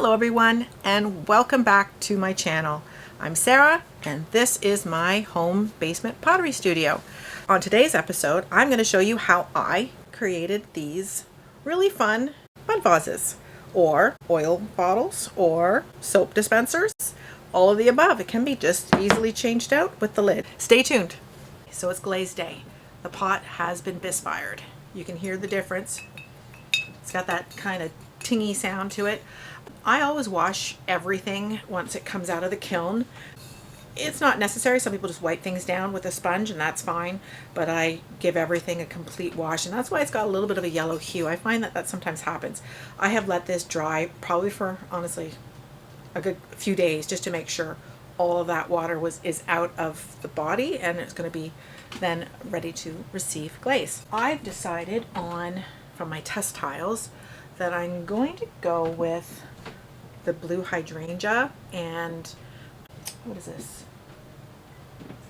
Hello everyone, and welcome back to my channel. I'm Sarah and this is my home basement pottery studio. On today's episode I'm going to show you how I created these really fun bud vases, or oil bottles, or soap dispensers, all of the above. It can be just easily changed out with the lid. Stay tuned. So it's glaze day. The pot has been bisfired. You can hear the difference. It's got that kind of tingy sound to it. I always wash everything once it comes out of the kiln. It's not necessary. Some people just wipe things down with a sponge and that's fine, but I give everything a complete wash, and that's why it's got a little bit of a yellow hue. I find that sometimes happens. I have let this dry probably for, honestly, a good few days just to make sure all of that water is out of the body, and it's going to be then ready to receive glaze. I've decided on, from my test tiles, that I'm going to go with the blue Hydrangea and what is this?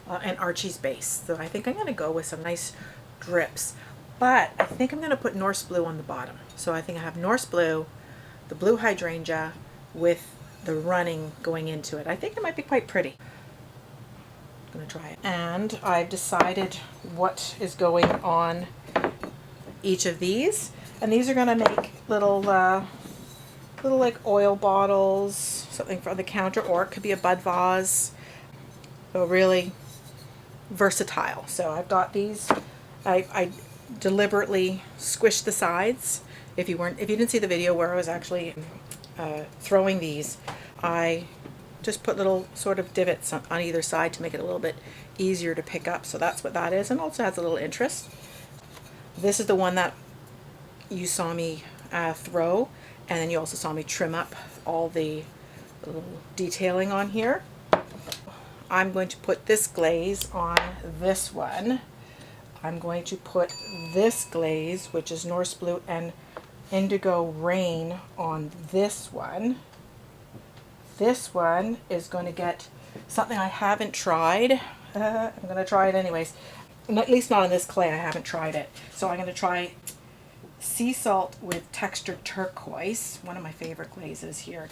An Archies base. So I think I'm going to go with some nice drips, but I think I'm going to put Norse blue on the bottom. So I think I have Norse blue, the blue Hydrangea with the running going into it. I think it might be quite pretty. I'm going to try it. And I've decided what is going on each of these. And these are going to make little like oil bottles, something for the counter, or it could be a bud vase. So really versatile. So I've got these. I deliberately squished the sides. If you didn't see the video where I was actually throwing these, I just put little sort of divots on either side to make it a little bit easier to pick up. So that's what that is, and also has a little interest. This is the one that you saw me throw, and then you also saw me trim up all the little detailing on here. I'm going to put this glaze on this one. I'm going to put this glaze, which is Norse blue and Indigo rain, on this one. This one is going to get something I haven't tried. I'm going to try it anyways. At least not on this clay. I haven't tried it. So I'm going to try sea salt with textured turquoise, one of my favorite glazes here.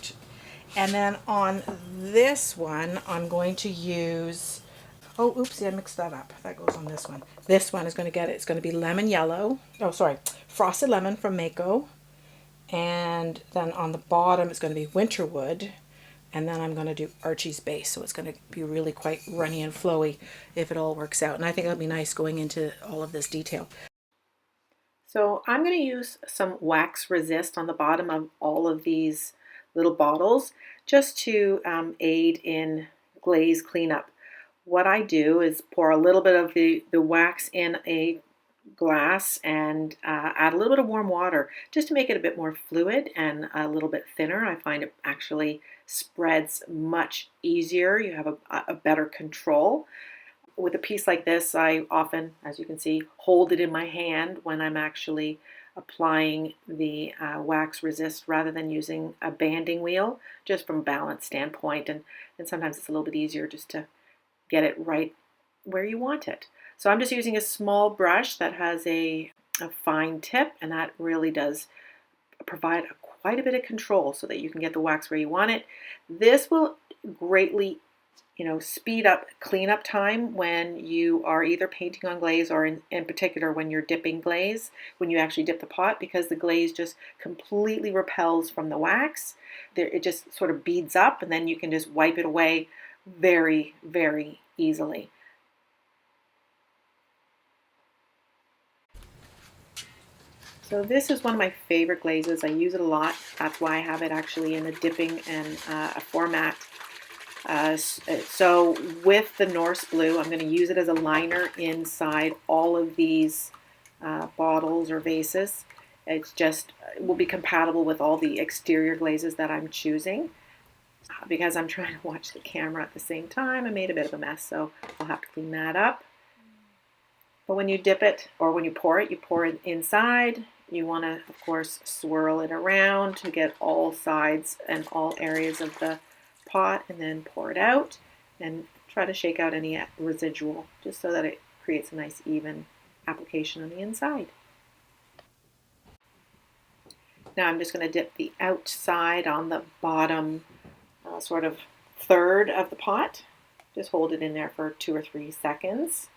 And then on this one I'm going to use, oh oopsie, I mixed that up. That goes on this one. This one is going to get it. It's going to be lemon yellow. Oh sorry, frosted lemon from Mayco. And then on the bottom it's going to be winter wood. And then I'm going to do Archies base, so it's going to be really quite runny and flowy if it all works out. And I think it'll be nice going into all of this detail. So I'm going to use some wax resist on the bottom of all of these little bottles just to aid in glaze cleanup. What I do is pour a little bit of the wax in a glass and add a little bit of warm water just to make it a bit more fluid and a little bit thinner. I find it actually spreads much easier. You have a better control. With a piece like this, I often, as you can see, hold it in my hand when I'm actually applying the wax resist rather than using a banding wheel, just from a balance standpoint. And sometimes it's a little bit easier just to get it right where you want it. So I'm just using a small brush that has a fine tip, and that really does provide quite a bit of control so that you can get the wax where you want it. This will greatly speed up cleanup time when you are either painting on glaze, or in particular when you're dipping glaze, when you actually dip the pot, because the glaze just completely repels from the wax. It just sort of beads up, and then you can just wipe it away very, very easily. So this is one of my favorite glazes. I use it a lot. That's why I have it actually in a dipping and a format. So with the Norse blue, I'm going to use it as a liner inside all of these bottles or vases. It will be compatible with all the exterior glazes that I'm choosing. Because I'm trying to watch the camera at the same time, I made a bit of a mess, so I'll have to clean that up. But when you dip it, or when you pour it inside. You want to, of course, swirl it around to get all sides and all areas of the pot, and then pour it out and try to shake out any residual, just so that it creates a nice even application on the inside. Now I'm just going to dip the outside on the bottom sort of third of the pot. Just hold it in there for 2 or 3 seconds.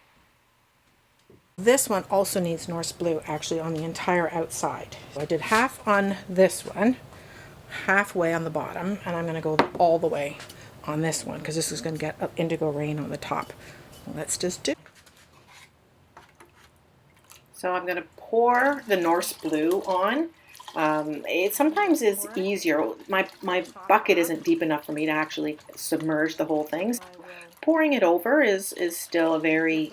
This one also needs Norse blue actually on the entire outside. So I did half on this one, halfway on the bottom, and I'm going to go all the way on this one because this is going to get indigo rain on the top. Let's just do. So I'm going to pour the Norse blue on. It sometimes is easier. My bucket isn't deep enough for me to actually submerge the whole thing. Pouring it over is still a very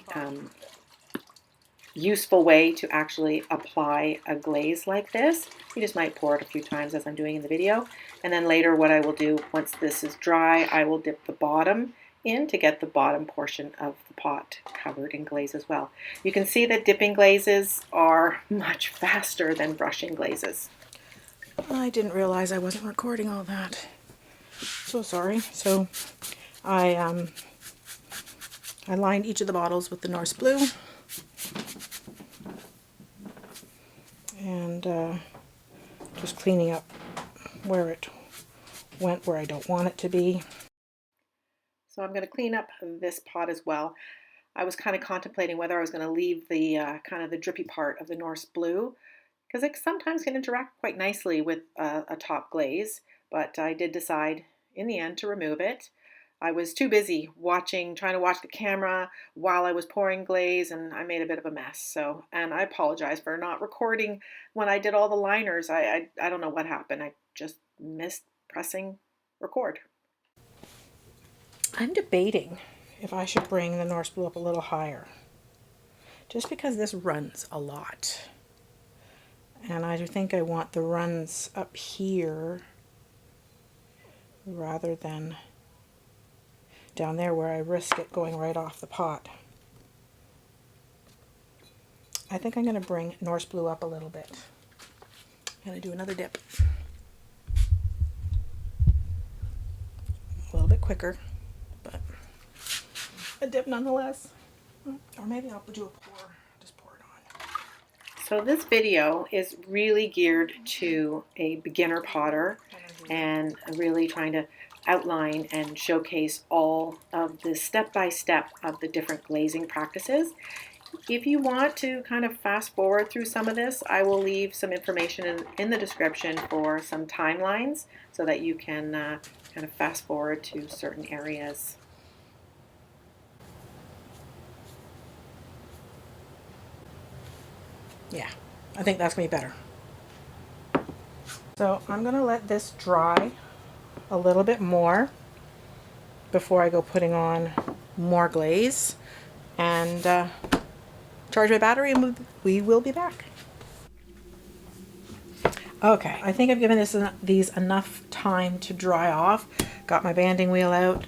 useful way to actually apply a glaze like this. You just might pour it a few times as I'm doing in the video. And then later what I will do, once this is dry, I will dip the bottom in to get the bottom portion of the pot covered in glaze as well. You can see that dipping glazes are much faster than brushing glazes. I didn't realize I wasn't recording all that. So sorry. So I lined each of the bottles with the Norse blue. And just cleaning up where it went where I don't want it to be. So I'm going to clean up this pot as well. I was kind of contemplating whether I was going to leave the kind of the drippy part of the Norse blue because it sometimes can interact quite nicely with a top glaze, but I did decide in the end to remove it. I was too busy trying to watch the camera while I was pouring glaze, and I made a bit of a mess. So, and I apologize for not recording when I did all the liners. I don't know what happened. I just missed pressing record. I'm debating if I should bring the Norse blue up a little higher, just because this runs a lot. And I think I want the runs up here rather than down there where I risk it going right off the pot. I think I'm going to bring Norse blue up a little bit. I'm going to do another dip. A little bit quicker, but a dip nonetheless. Or maybe I'll do a pour. Just pour it on. So this video is really geared to a beginner potter and really trying to outline and showcase all of the step-by-step of the different glazing practices. If you want to kind of fast forward through some of this, I will leave some information in the description for some timelines so that you can kind of fast forward to certain areas. Yeah, I think that's going to be better. So I'm going to let this dry a little bit more before I go putting on more glaze and charge my battery, and we will be back. Okay, I think I've given these enough time to dry off. Got my banding wheel out,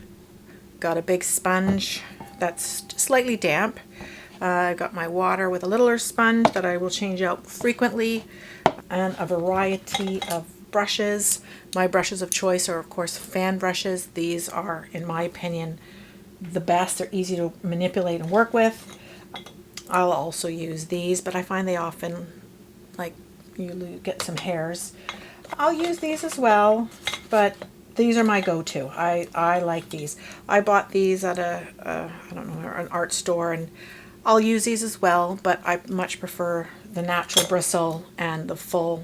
got a big sponge that's slightly damp. I've got my water with a littler sponge that I will change out frequently, and a variety of brushes. My brushes of choice are of course fan brushes. These are, in my opinion, the best. They're easy to manipulate and work with. I'll also use these, but I find they often, like, you get some hairs. I'll use these as well, but these are my go-to. I like these. I bought these at I don't know, an art store, and I'll use these as well, but I much prefer the natural bristle and the full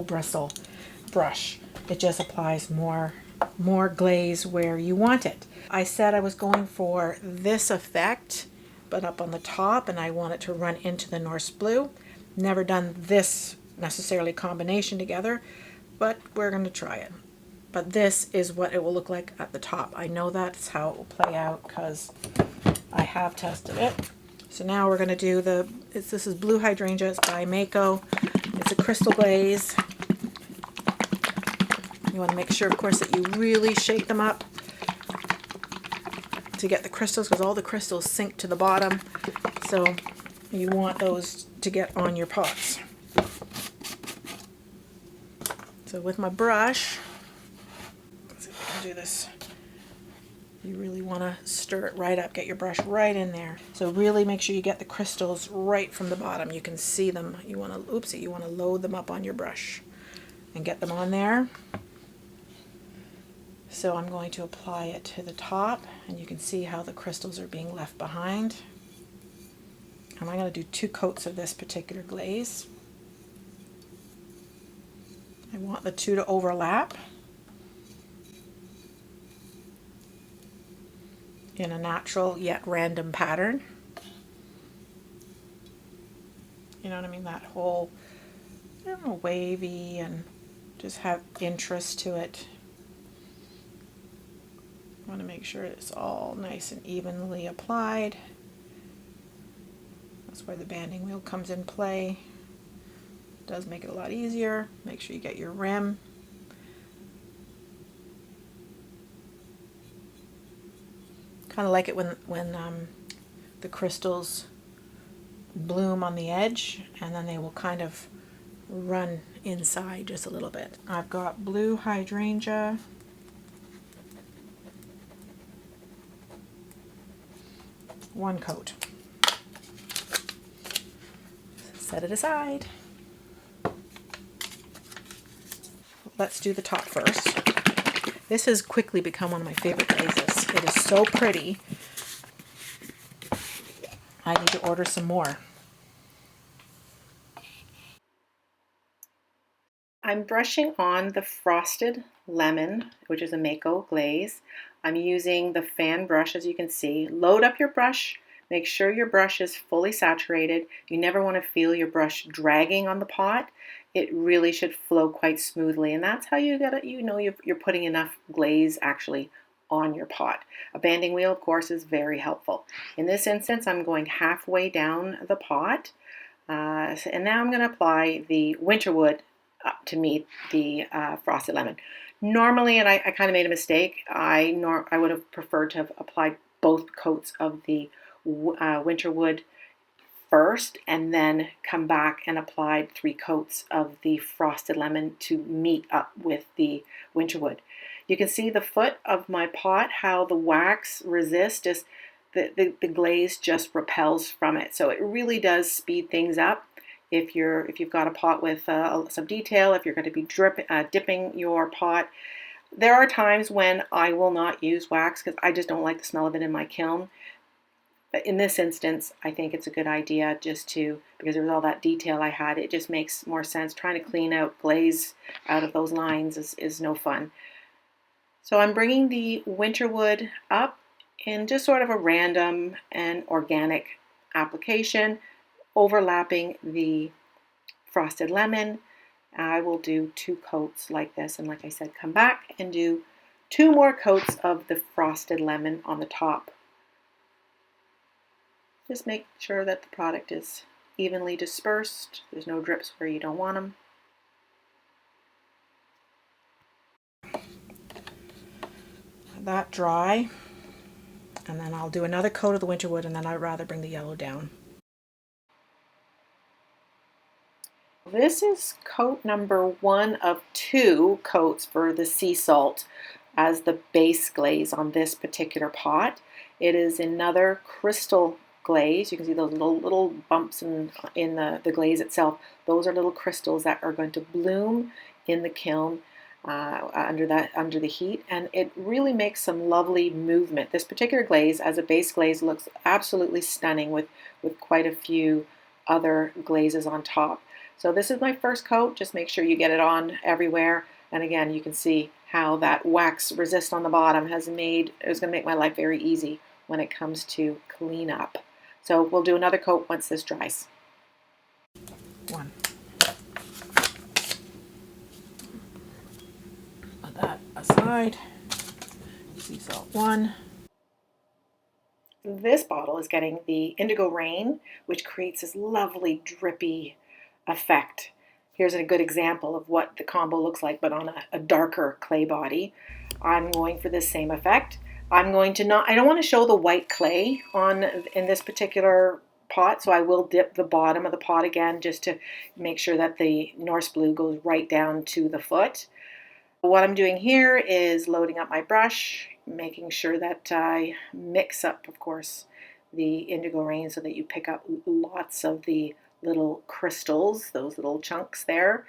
bristle brush. It just applies more glaze where you want it. I said I was going for this effect, but up on the top, and I want it to run into the Norse blue. Never done this necessarily combination together, but we're going to try it. But this is what it will look like at the top. I know that's how it will play out because I have tested it. So now we're going to do this is Blue Hydrangea. It's by Mayco. It's a crystal glaze. You want to make sure, of course, that you really shake them up to get the crystals, because all the crystals sink to the bottom. So you want those to get on your pots. So with my brush, let's see if I can do this. You really want to stir it right up. Get your brush right in there. So really make sure you get the crystals right from the bottom. You can see them. You want to load them up on your brush. and get them on there. So I'm going to apply it to the top, and you can see how the crystals are being left behind. And I'm going to do 2 coats of this particular glaze. I want the 2 to overlap in a natural yet random pattern. You know what I mean? That whole, I don't know, wavy and just have interest to it. I want to make sure it's all nice and evenly applied. That's where the banding wheel comes in play. It does make it a lot easier. Make sure you get your rim. Kind of like it when the crystals bloom on the edge, and then they will kind of run inside just a little bit. I've got blue hydrangea, one coat. Set it aside. Let's do the top first. This has quickly become one of my favorite glazes. It is so pretty. I need to order some more. I'm brushing on the frosted lemon, which is a Mayco glaze. I'm using the fan brush, as you can see. Load up your brush. Make sure your brush is fully saturated. You never want to feel your brush dragging on the pot. It really should flow quite smoothly, and that's how you get it. You know you're putting enough glaze actually on your pot. A banding wheel, of course, is very helpful. In this instance, I'm going halfway down the pot, and now I'm going to apply the winterwood up to meet the frosted lemon. Normally, and I kind of made a mistake, I would have preferred to have applied both coats of the winterwood first and then come back and applied 3 coats of the frosted lemon to meet up with the winterwood. You can see the foot of my pot, how the wax resists, just the glaze just repels from it. So it really does speed things up. If you've got a pot with some detail, if you're going to be dipping your pot. There are times when I will not use wax because I just don't like the smell of it in my kiln. But in this instance, I think it's a good idea just to, because there was all that detail I had, it just makes more sense. Trying to clean out glaze out of those lines is no fun. So I'm bringing the winterwood up in just sort of a random and organic application, overlapping the frosted lemon. I will do 2 coats like this, and like I said, come back and do 2 more coats of the frosted lemon on the top. Just make sure that the product is evenly dispersed. There's no drips where you don't want them. Let that dry, and then I'll do another coat of the winterwood, and then I'd rather bring the yellow down. This is coat number 1 of 2 coats for the sea salt as the base glaze on this particular pot. It is another crystal glaze. You can see those little bumps in the glaze itself. Those are little crystals that are going to bloom in the kiln under the heat, and it really makes some lovely movement. This particular glaze as a base glaze looks absolutely stunning with quite a few other glazes on top. So this is my first coat. Just make sure you get it on everywhere. And again, you can see how that wax resist on the bottom it's going to make my life very easy when it comes to cleanup. So we'll do another coat once this dries. 1. Put that aside. Sea salt 1. This bottle is getting the Indigo Rain, which creates this lovely drippy effect. Here's a good example of what the combo looks like, but on a darker clay body. I'm going for this same effect. I don't want to show the white clay in this particular pot, so I will dip the bottom of the pot again just to make sure that the Norse blue goes right down to the foot. What I'm doing here is loading up my brush, making sure that I mix up, of course, the Indigo Rain so that you pick up lots of the little crystals, those little chunks there.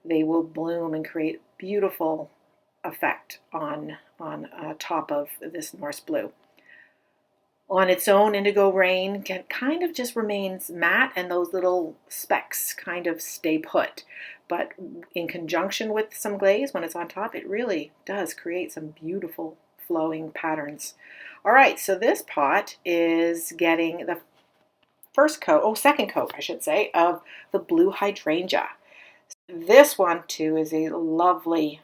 they will bloom and create beautiful effect on top of this Norse blue. On its own, Indigo Rain kind of just remains matte, and those little specks kind of stay put. But in conjunction with some glaze, when it's on top, it really does create some beautiful flowing patterns. All right, so this pot is getting the second coat, I should say, of the blue Hydrangea. This one, too, is a lovely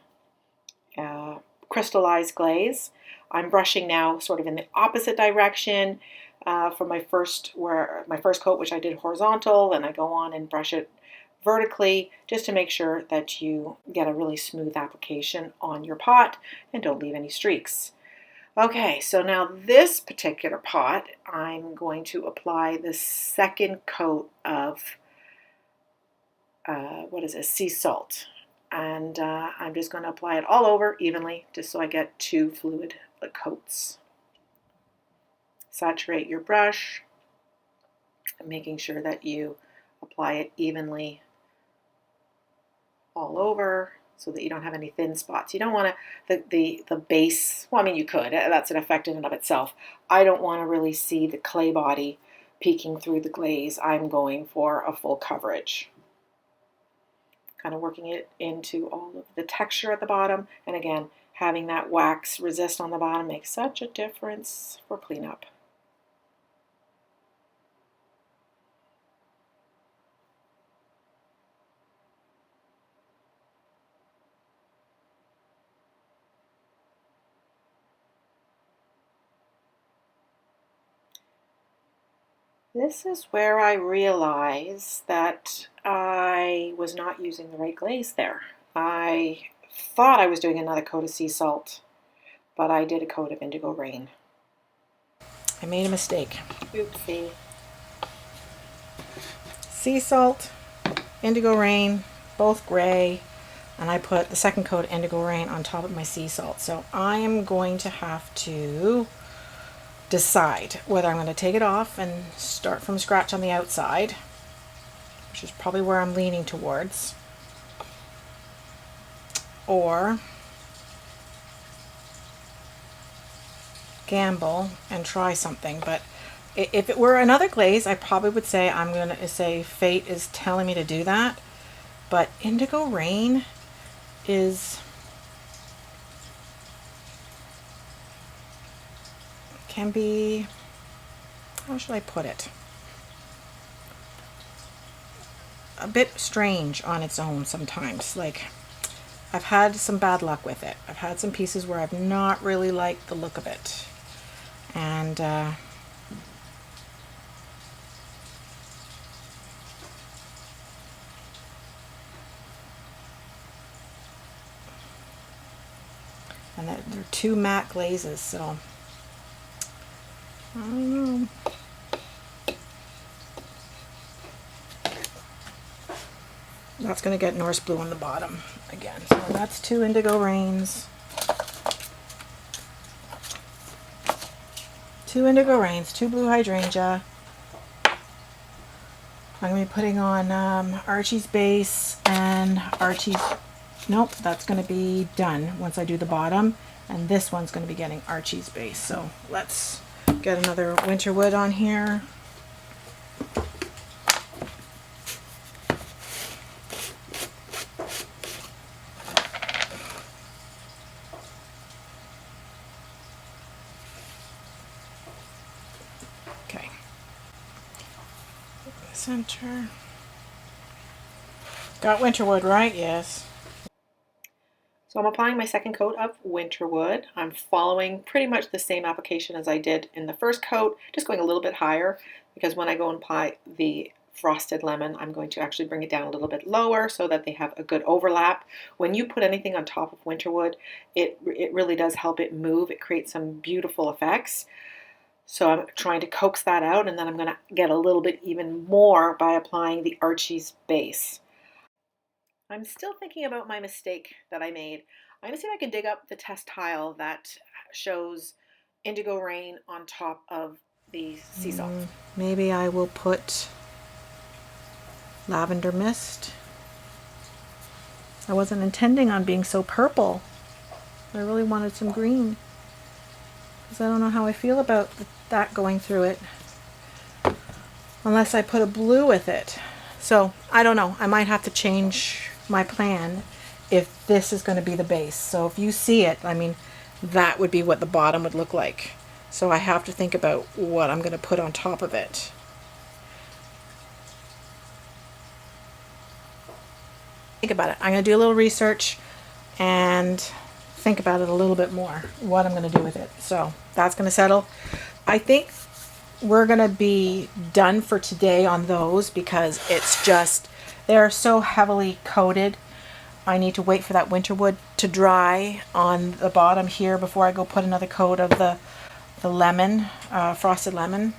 crystallized glaze. I'm brushing now sort of in the opposite direction from my first coat, which I did horizontal, and I go on and brush it vertically just to make sure that you get a really smooth application on your pot and don't leave any streaks. Okay, so now this particular pot, I'm going to apply the second coat of sea salt. And I'm just going to apply it all over evenly just so I get 2 fluid coats. Saturate your brush, making sure that you apply it evenly all over so that you don't have any thin spots. You don't want the base, well, I mean, you could, that's an effect in and of itself. I don't want to really see the clay body peeking through the glaze. I'm going for a full coverage. Kind of working it into all of the texture at the bottom. And again, having that wax resist on the bottom makes such a difference for cleanup. This is where I realized that I was not using the right glaze there. I thought I was doing another coat of sea salt, but I did a coat of Indigo Rain. I made a mistake. Oopsie. Sea salt, Indigo Rain, both gray, and I put the second coat of Indigo Rain on top of my sea salt. So I am going to have to decide whether I'm going to take it off and start from scratch on the outside, which is probably where I'm leaning towards, or gamble and try something. But if it were another glaze, I probably would say I'm going to say fate is telling me to do that. But Indigo Rain can be, how should I put it, a bit strange on its own sometimes. Like, I've had some bad luck with it. I've had some pieces where I've not really liked the look of it. And they're 2 matte glazes, so I don't know. That's going to get Norse blue on the bottom again. So that's 2 Indigo Rains. 2 Indigo Rains, 2 blue Hydrangea. I'm going to be putting on Archies base and Archies. Nope, that's going to be done once I do the bottom. And this one's going to be getting Archies base. So let's get another winter wood on here. Okay. Center. Got winter wood, right? Yes. So I'm applying my second coat of winter wood. I'm following pretty much the same application as I did in the first coat, just going a little bit higher, because when I go and apply the frosted lemon, I'm going to actually bring it down a little bit lower so that they have a good overlap. When you put anything on top of winter wood, it really does help it move. It creates some beautiful effects. So I'm trying to coax that out, and then I'm going to get a little bit even more by applying the Archies base. I'm still thinking about my mistake that I made. I'm going to see if I can dig up the test tile that shows Indigo Rain on top of the sea salt. Maybe I will put lavender mist. I wasn't intending on being so purple. I really wanted some green, because I don't know how I feel about that going through it, unless I put a blue with it. So I don't know, I might have to change my plan if this is going to be the base. So if you see it, I mean, that would be what the bottom would look like. So I have to think about what I'm going to put on top of it. Think about it. I'm going to do a little research and think about it a little bit more, what I'm going to do with it. So that's going to settle. I think we're going to be done for today on those, because it's just, they're so heavily coated. I need to wait for that winter wood to dry on the bottom here before I go put another coat of the lemon, frosted lemon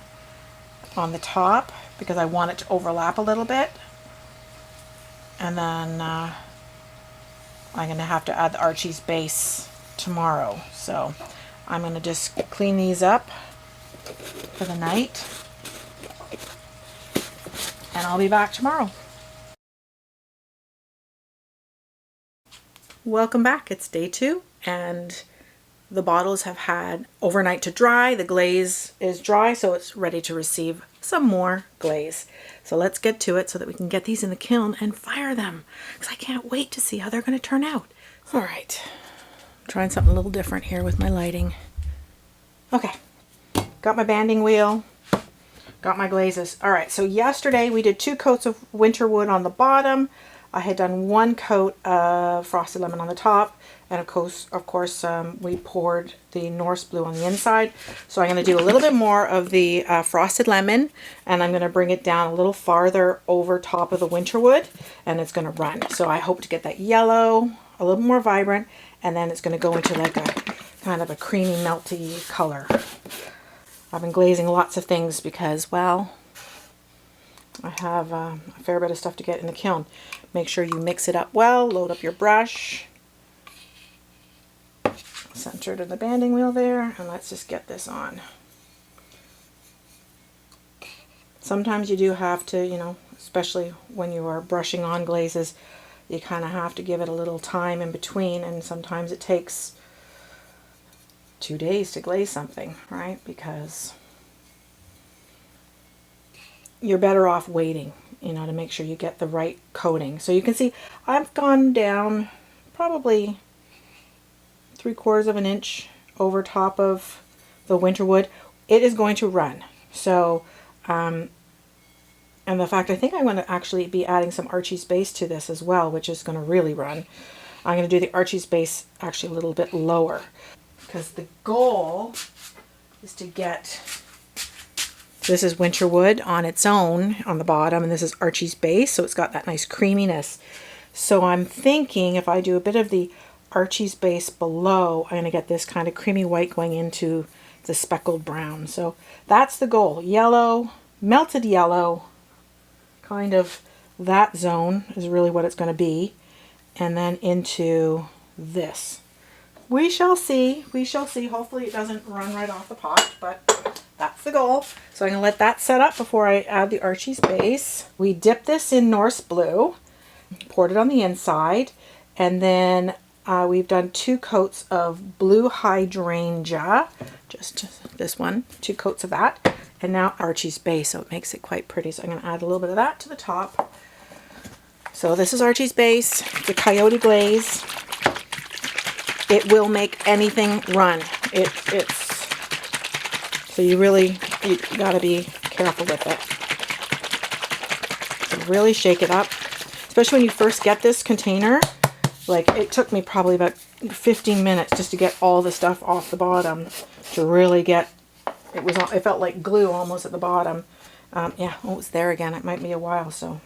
on the top, because I want it to overlap a little bit. And then I'm going to have to add the Archies base tomorrow. So I'm going to just clean these up for the night, and I'll be back tomorrow. Welcome back. It's day 2, and the bottles have had overnight to dry. The glaze is dry, so it's ready to receive some more glaze. So let's get to it so that we can get these in the kiln and fire them, because I can't wait to see how they're going to turn out. All right, I'm trying something a little different here with my lighting. Okay, got my banding wheel, got my glazes. All right, so yesterday we did 2 coats of winter wood on the bottom. I had done 1 coat of frosted lemon on the top, and of course, we poured the Norse blue on the inside. So I'm going to do a little bit more of the frosted lemon, and I'm going to bring it down a little farther over top of the winter wood, and it's going to run. So I hope to get that yellow, a little more vibrant, and then it's going to go into like a kind of a creamy, melty color. I've been glazing lots of things because, well, I have a fair bit of stuff to get in the kiln. Make sure you mix it up well, load up your brush, center to the banding wheel there, and let's just get this on. Sometimes you do have to, you know, especially when you are brushing on glazes, you kind of have to give it a little time in between, and sometimes it takes 2 days to glaze something, right? Because you're better off waiting, you know, to make sure you get the right coating. So you can see I've gone down probably 3/4 of an inch over top of the winter wood. It is going to run. So, and the fact, I think I'm going to actually be adding some Archies base to this as well, which is going to really run. I'm going to do the Archies base actually a little bit lower, because the goal is to get, this is winter wood on its own on the bottom, and this is Archies base, so it's got that nice creaminess. So I'm thinking if I do a bit of the Archies base below, I'm going to get this kind of creamy white going into the speckled brown. So that's the goal. Yellow, melted yellow, kind of that zone is really what it's going to be. And then into this. We shall see. We shall see. Hopefully it doesn't run right off the pot, but that's the goal. So I'm going to let that set up before I add the Archies base. We dip this in Norse blue, poured it on the inside, and then we've done 2 coats of blue Hydrangea, just this one, 2 coats of that, and now Archies base, so it makes it quite pretty. So I'm going to add a little bit of that to the top. So this is Archies base, the Coyote glaze. It will make anything run. It's so you got to be careful with it. So really shake it up, especially when you first get this container. Like, it took me probably about 15 minutes just to get all the stuff off the bottom to really get, it felt like glue almost at the bottom. Yeah, oh, it's there again. It might be a while, so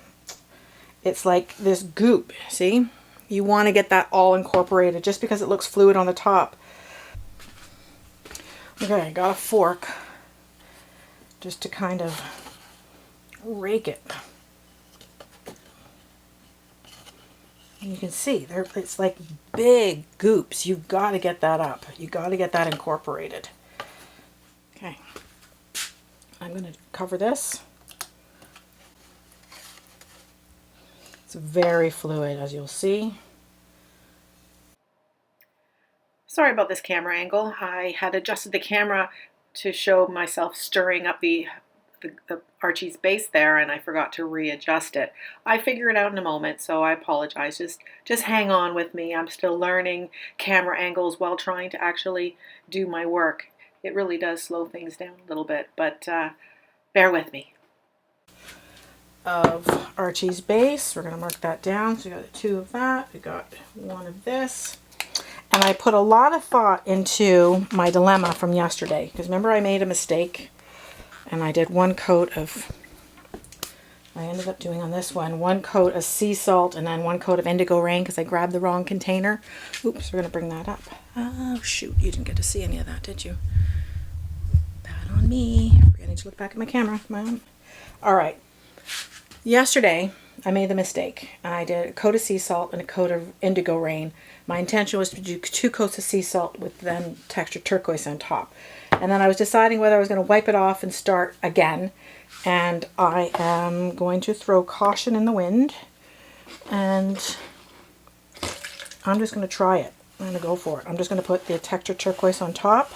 it's like this goop, see? You want to get that all incorporated just because it looks fluid on the top. Okay, I got a fork just to kind of rake it. And you can see it's like big goops. You've got to get that up. You got to get that incorporated. Okay, I'm going to cover this. It's very fluid, as you'll see. Sorry about this camera angle. I had adjusted the camera to show myself stirring up the Archies base there, and I forgot to readjust it. I figure it out in a moment, so I apologize. Just hang on with me. I'm still learning camera angles while trying to actually do my work. It really does slow things down a little bit, but bear with me. Of Archies base, we're going to mark that down. So we got 2 of that, we got 1 of this. And I put a lot of thought into my dilemma from yesterday, because remember I made a mistake and I did 1 coat of, I ended up doing on this one, 1 coat of sea salt and then 1 coat of Indigo Rain because I grabbed the wrong container. Oops, we're going to bring that up. Oh shoot, you didn't get to see any of that, did you? Bad on me. Forgetting to look back at my camera. Come on. All right. Yesterday, I made the mistake. I did a coat of sea salt and a coat of Indigo Rain. My intention was to do 2 coats of sea salt with then textured turquoise on top. And then I was deciding whether I was going to wipe it off and start again. And I am going to throw caution in the wind. And I'm just going to try it. I'm going to go for it. I'm just going to put the textured turquoise on top.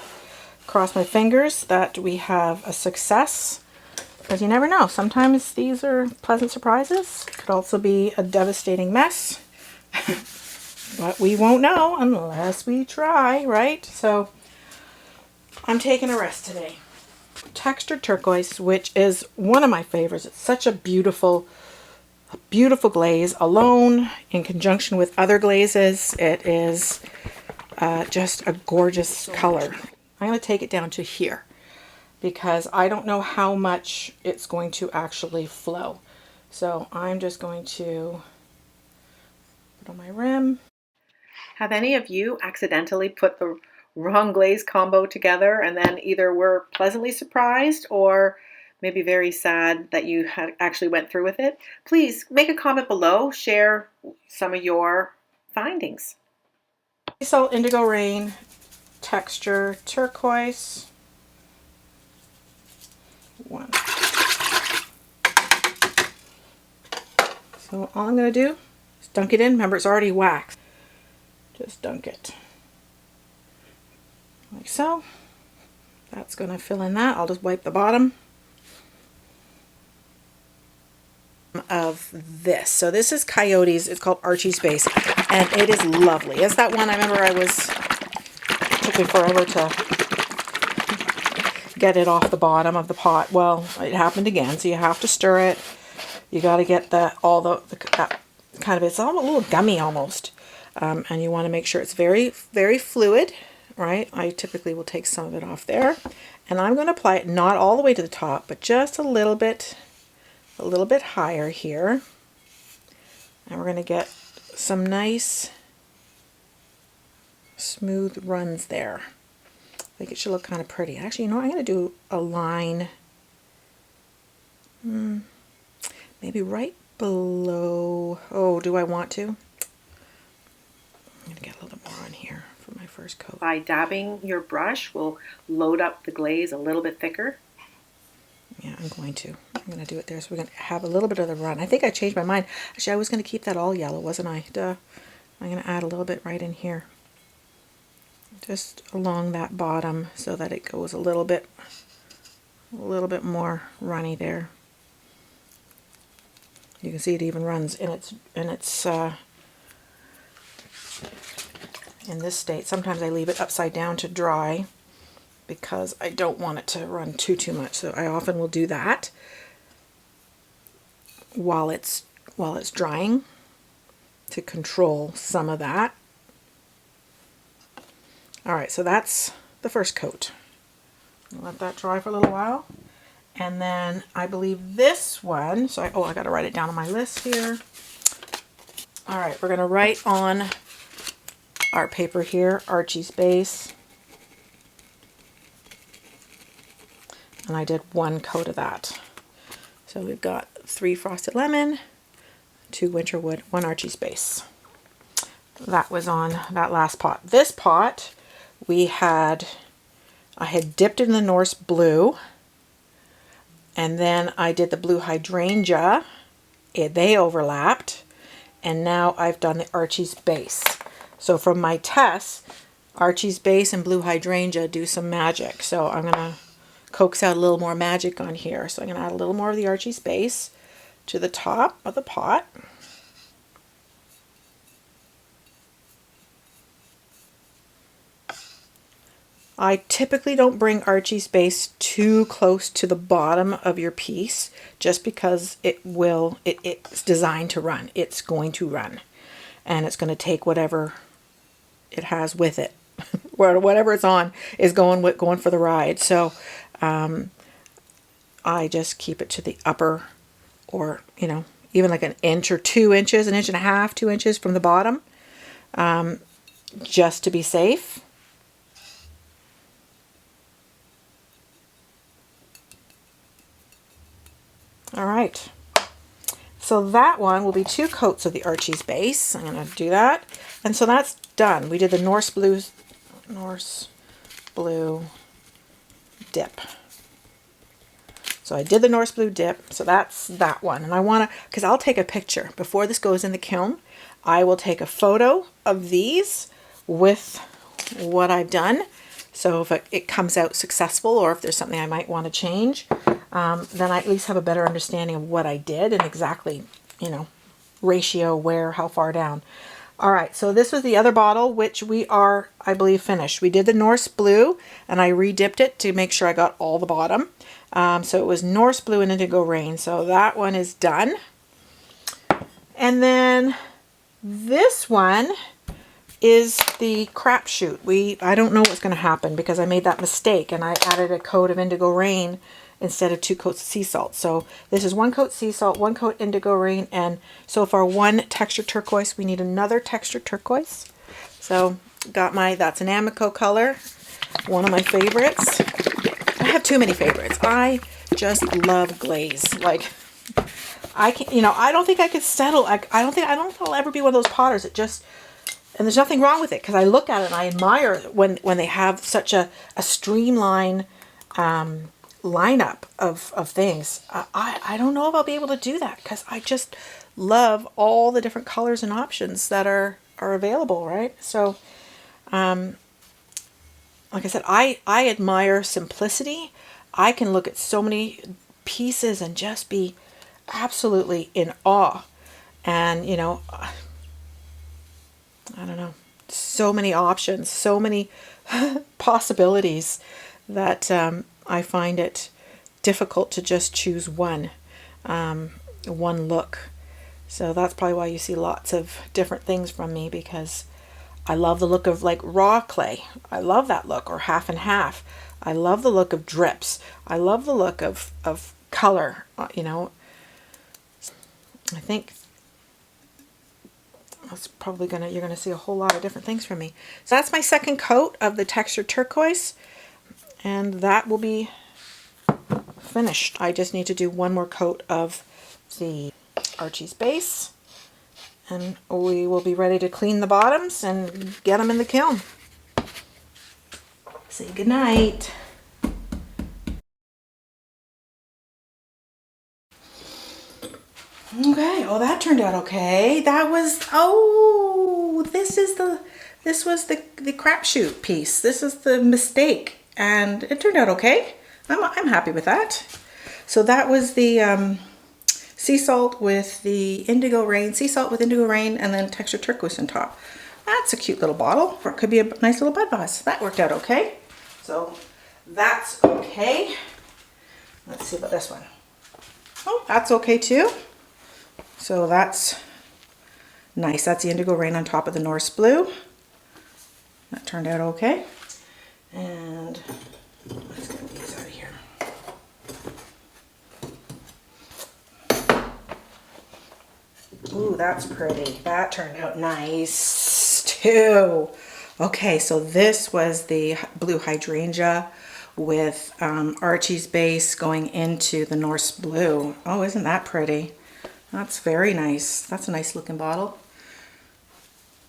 Cross my fingers that we have a success. Because you never know. Sometimes these are pleasant surprises. Could also be a devastating mess. But we won't know unless we try, right? So I'm taking a rest today. Textured turquoise, which is one of my favorites. It's such a beautiful glaze. Alone, in conjunction with other glazes, it is just a gorgeous color. I'm going to take it down to here, because I don't know how much it's going to actually flow. So I'm just going to put on my rim. Have any of you accidentally put the wrong glaze combo together and then either were pleasantly surprised or maybe very sad that you had actually went through with it? Please make a comment below, share some of your findings. Salt, Indigo Rain, texture, turquoise. 1. So all I'm going to do is dunk it in. Remember, it's already waxed. Just dunk it. Like so. That's going to fill in that. I'll just wipe the bottom of this. So this is Coyote's. It's called Archies Base. And it is lovely. It's that one I remember it took me forever to get it off the bottom of the pot. Well, it happened again, so you have to stir it. You got to get that kind of, it's all a little gummy almost, and you want to make sure it's very, very fluid, right? I typically will take some of it off there, and I'm going to apply it not all the way to the top, but just a little bit higher here, and we're going to get some nice smooth runs there. I think it should look kind of pretty. Actually, you know what? I'm going to do a line maybe right below. Oh, do I want to? I'm going to get a little bit more on here for my first coat. By dabbing your brush will load up the glaze a little bit thicker. Yeah, I'm going to do it there. So we're going to have a little bit of the run. I think I changed my mind. Actually, I was going to keep that all yellow, wasn't I? Duh. I'm going to add a little bit right in here. Just along that bottom so that it goes a little bit more runny there. You can see it even runs in its in this state. Sometimes I leave it upside down to dry because I don't want it to run too much. So I often will do that while it's drying to control some of that. All right, so that's the first coat. I'll let that dry for a little while. And then I believe this one, so I got to write it down on my list here. All right, we're going to write on our paper here, Archies Base. And I did 1 coat of that. So we've got 3 Frosted Lemon, 2 Winterwood, 1 Archies Base. That was on that last pot. This pot, I had dipped in the Norse blue, and then I did the blue Hydrangea. They overlapped, and now I've done the Archies Base. So from my tests, Archies base and blue hydrangea do some magic. So I'm going to coax out a little more magic on here. So I'm going to add a little more of the Archies base to the top of the pot. I typically don't bring Archies base too close to the bottom of your piece just because it's designed to run. It's going to run, and it's going to take whatever it has with it. Whatever it's on is going for the ride. So I just keep it to the upper, or even like an inch or 2 inches, an inch and a half, 2 inches from the bottom, just to be safe. All right, so that one will be 2 coats of the Archies base. I'm going to do that, and so that's done. We did the Norse blue dip. So I did the Norse blue dip, so that's that one. And I want to, because I'll take a picture before this goes in the kiln. I will take a photo of these with what I've done. So if it comes out successful, or if there's something I might want to change, then I at least have a better understanding of what I did and exactly, ratio, where, how far down. All right, so this was the other bottle, which we are, I believe, finished. We did the Norse blue, and I re-dipped it to make sure I got all the bottom. So it was Norse blue and Indigo rain. So that one is done. And then this one is the crapshoot. I don't know what's going to happen because I made that mistake and I added a coat of Indigo rain instead of 2 coats of sea salt. So this is 1 coat sea salt, 1 coat Indigo rain, and so far 1 texture turquoise. We need another texture turquoise. So that's an Amaco color, one of my favorites. I have too many favorites. I just love glaze. Like, I can, I don't think I could settle. I don't think I'll ever be one of those potters that just, and there's nothing wrong with it, because I look at it and I admire when they have such a streamlined lineup of things. I don't know if I'll be able to do that, because I just love all the different colors and options that are available, right? So, like I said, I admire simplicity. I can look at so many pieces and just be absolutely in awe. And, I don't know, so many options, so many possibilities that I find it difficult to just choose one look. So that's probably why you see lots of different things from me, because I love the look of like raw clay. I love that look, or half and half. I love the look of drips. I love the look of color, I think that's probably you're gonna see a whole lot of different things from me. So that's my second coat of the textured turquoise, and that will be finished. I just need to do 1 more coat of the Archies base, and we will be ready to clean the bottoms and get them in the kiln. Say goodnight. Okay, oh, that turned out okay. That was, this was the crapshoot piece. This is the mistake, and it turned out okay. I'm happy with that. So that was the sea salt with the indigo rain, sea salt with indigo rain, and then textured turquoise on top. That's a cute little bottle, or it could be a nice little bud vase. That worked out okay. So that's okay. Let's see about this one. Oh, that's okay too. So that's nice. That's the indigo rain on top of the Norse blue. That turned out okay. And let's get these out of here. Ooh, that's pretty. That turned out nice too. Okay, so this was the blue hydrangea with Archies base going into the Norse blue. Oh, isn't that pretty? That's very nice. That's a nice looking bottle.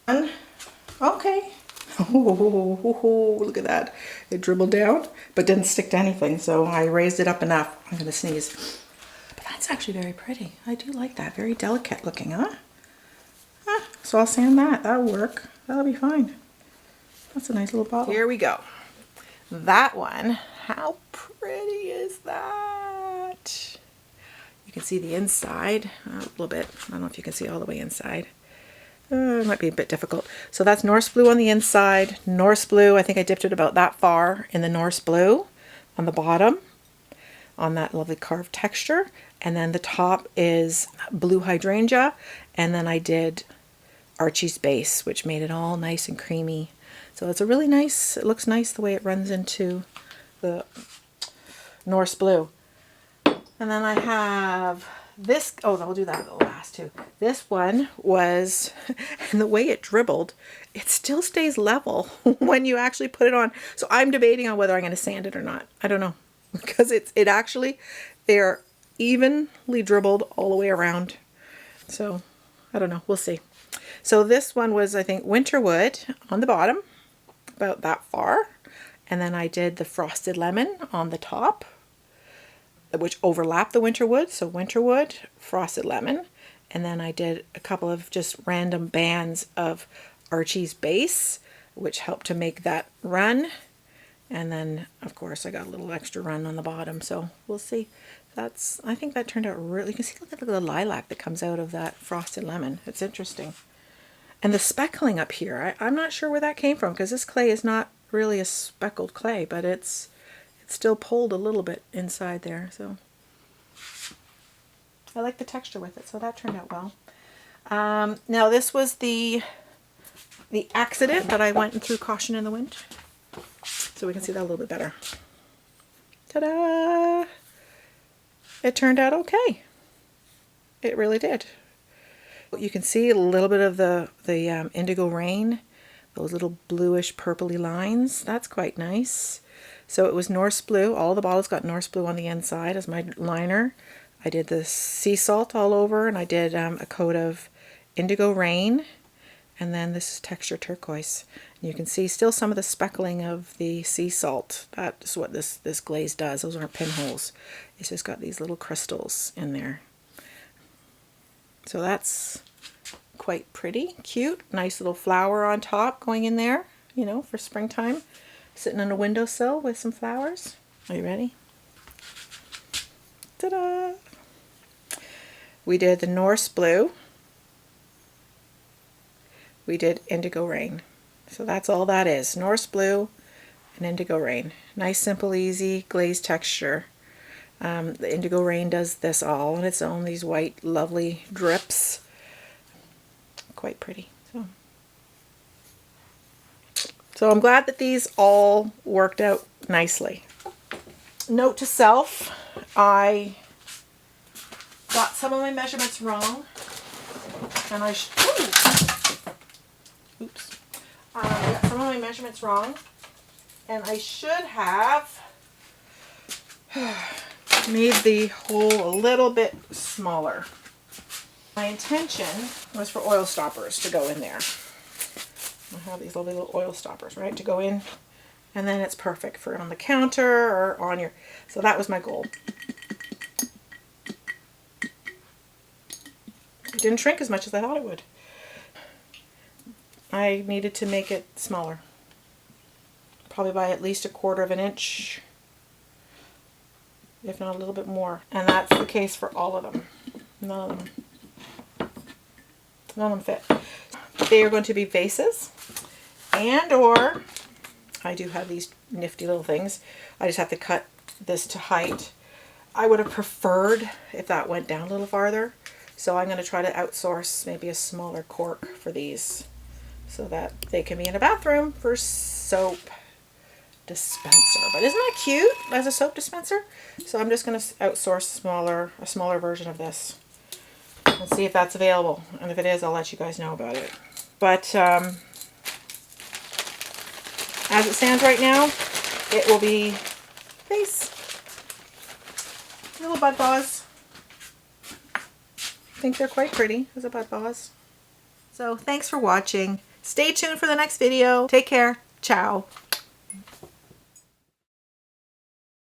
And okay. Oh, look at that. It dribbled down, but didn't stick to anything. So I raised it up enough. I'm going to sneeze. But that's actually very pretty. I do like that. Very delicate looking, huh? So I'll sand that. That'll work. That'll be fine. That's a nice little bottle. Here we go. That one, how pretty is that? You can see the inside a little bit. I don't know if you can see all the way inside. It might be a bit difficult. So that's Norse blue on the inside. Norse blue, I think I dipped it about that far in the Norse blue on the bottom, on that lovely carved texture. And then the top is blue hydrangea. And then I did Archies base, which made it all nice and creamy. So it's a really nice, it looks nice the way it runs into the Norse blue. And then I have this, oh, I'll do that the last too. This one was, and the way it dribbled, it still stays level when you actually put it on. So I'm debating on whether I'm going to sand it or not. I don't know, because it actually, they're evenly dribbled all the way around. So I don't know, we'll see. So this one was, I think, winter wood on the bottom, about that far. And then I did the frosted lemon on the top, which overlapped the winter wood. So winter wood, frosted lemon. And then I did a couple of just random bands of Archies base, which helped to make that run. And then, of course, I got a little extra run on the bottom. So we'll see. I think that turned out really, you can see look at the lilac that comes out of that frosted lemon. It's interesting. And the speckling up here, I'm not sure where that came from, because this clay is not really a speckled clay, but it's still pulled a little bit inside there. So I like the texture with it, so that turned out well. Now this was the accident that I went and threw caution in the wind, so we can see that a little bit better. Ta-da! It turned out okay. It really did. You can see a little bit of the indigo rain, those little bluish purpley lines. That's quite nice. So it was Norse blue. All the bottles got Norse blue on the inside as my liner. I did the sea salt all over, and I did a coat of indigo rain. And then this is texture turquoise. And you can see still some of the speckling of the sea salt. That's what this glaze does. Those aren't pinholes. It's just got these little crystals in there. So that's quite pretty, cute. Nice little flower on top going in there, you know, for springtime. Sitting on a windowsill with some flowers. Are you ready? Ta-da! We did the Norse blue. We did indigo rain. So that's all that is. Norse blue and indigo rain. Nice, simple, easy glaze texture. The indigo rain does this all on its own. These white, lovely drips. Quite pretty. So I'm glad that these all worked out nicely. Note to self, I got some of my measurements wrong, and I got some of my measurements wrong, and I should have made the hole a little bit smaller. My intention was for oil stoppers to go in there. I have these lovely little oil stoppers, right, to go in, and then it's perfect for on the counter or on your, so that was my goal. It didn't shrink as much as I thought it would. I needed to make it smaller, probably by at least 1/4 of an inch, if not a little bit more, and that's the case for all of them. None of them fit. They are going to be vases, and or I do have these nifty little things. I just have to cut this to height. I would have preferred if that went down a little farther, so I'm going to try to outsource maybe a smaller cork for these so that they can be in a bathroom for soap dispenser. But isn't that cute as a soap dispenser? So I'm just going to outsource a smaller version of this and see if that's available, and if it is, I'll let you guys know about it. But as it stands right now, it will be vase. Little bud vase. I think they're quite pretty as a bud vase. So thanks for watching. Stay tuned for the next video. Take care. Ciao.